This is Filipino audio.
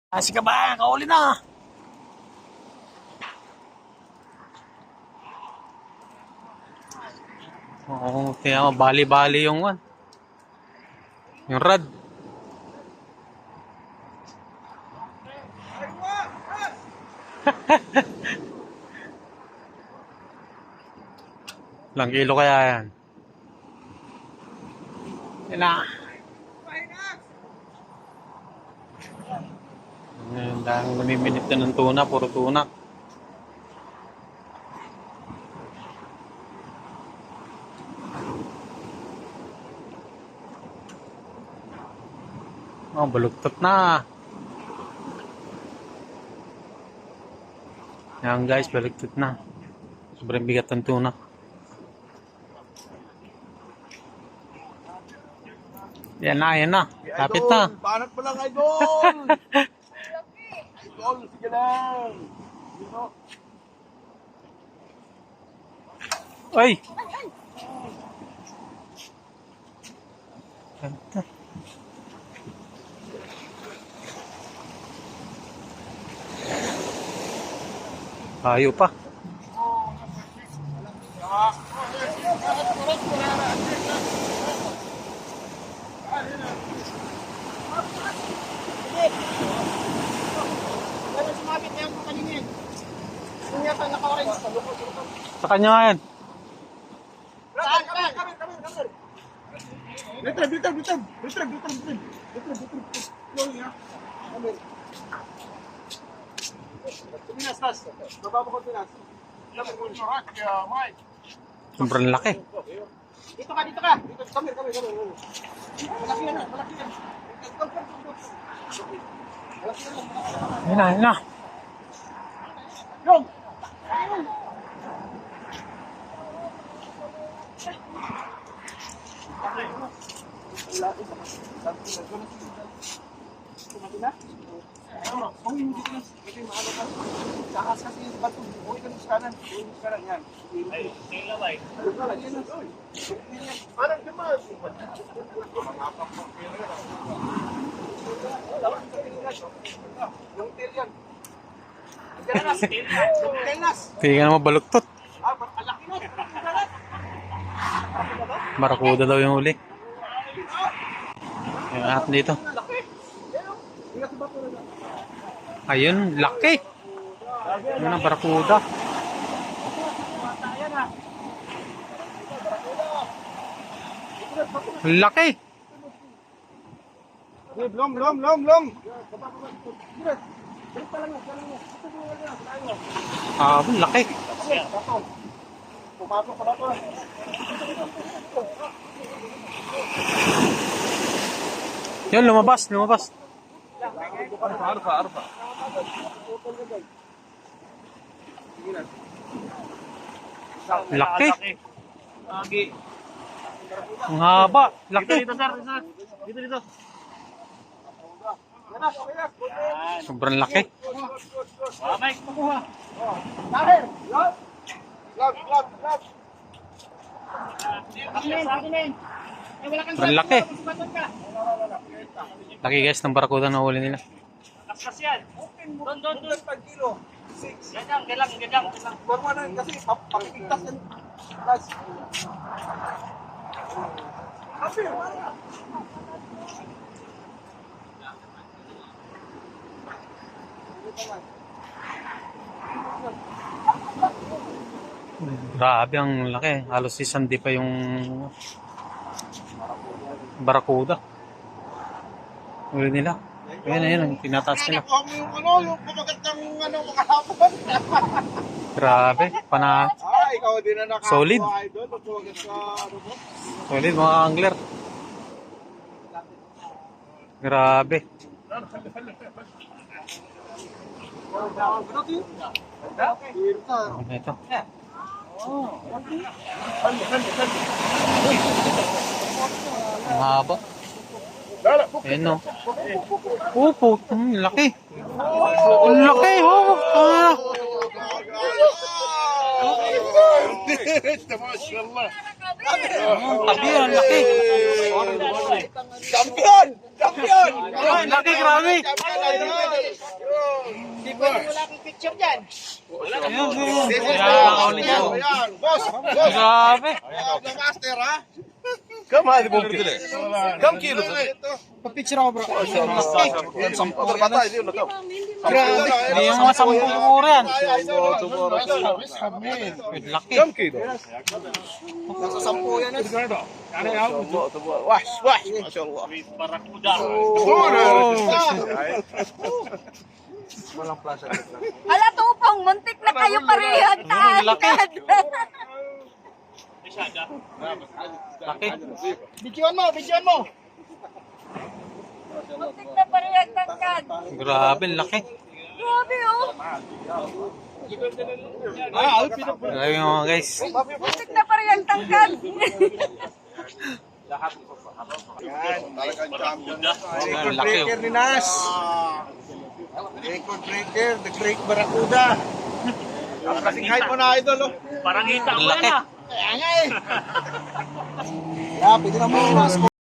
Kasi ka ba? Kauli na. Oo, kaya mo, bali-bali yung one. Yung rad. Ilang kilo kaya yan? Yan na. Ngayon, dahil namiminit na ng tuna, puro tuna. Oh, baluktot na. Yan guys, baluktot na. Sobrang bigat ng tuna. Yan na, yan na. Lapit na. Banat pa lang, idol! Idol, sige lang! Ay! Ganda. Tayo pa. Sa kanya nga yan. Bitrag! Pinas, tas. Bababa ko pinas. Sobrang laki. Dito ka! Dito, kami. Malaki yan. Yan na, yan na. Yung! Kaya nga naman baluktot. Barakuda daw yung huli. Yung at dito. Ayun, laki. Ano na, barakuda. Laki. Lom! Ah, laki. Pumasok pa ba ito? Yun, lumabas. Arpa. Laki. Ang haba. Laki. Dito, sir. Dito. Sobrang laki. Mike, makuha. Dahil, love. Sobrang laki. Laki guys ng barakuda na huli nila. Kaskas yan. Doon. 5 kilo. 6. Ganyan. Forma na kasi papipigtas yan. Plus. Kasi, Grabe ang laki. Halos isang di pa yung barakuda. Huli nila. Ayun, tinataas nila. nakuha mo yung kumagandang makahapon. Grabe. Ikaw din na nakakuha. Solid. Idol, magkumagat sa mo. Solid mga angler. Grabe. Ito. Ang haba. Ayan o. Opo, ang laki. Ang laki, oh. Mashallah. Tabi, ang laki. Champion! Ang laki, grabe. Champion! Wala akong picture dyan. Ayun, ayun. Kaya ulit yan. Ayan, boss. Grabe. The master, ha? كم هذه ممكن كم كيلو Pa-picture ako bro. yan 10 14 دي ولا كم Grabe. Hindi yung mga 10 ura yan. Laki. كم كيلو Nasa 10 yan. وحش وحش ما شاء الله Hala, tupong, muntik na kayo pareho. Laki. Laki. Videoan mo, videoan mo. Muntik na pareho ang tangkad. Grabe, laki. Grabe, oh. Grabe yung mga guys. Muntik na pareho ang tangkad. Talagang champion. Ang laki. Breaker ni Nas. Record breaker, the great Barracuda. Kasing height mo na, idol, oh. Ang laki. Kaya nga eh. Yeah, pwede na mo, Nas.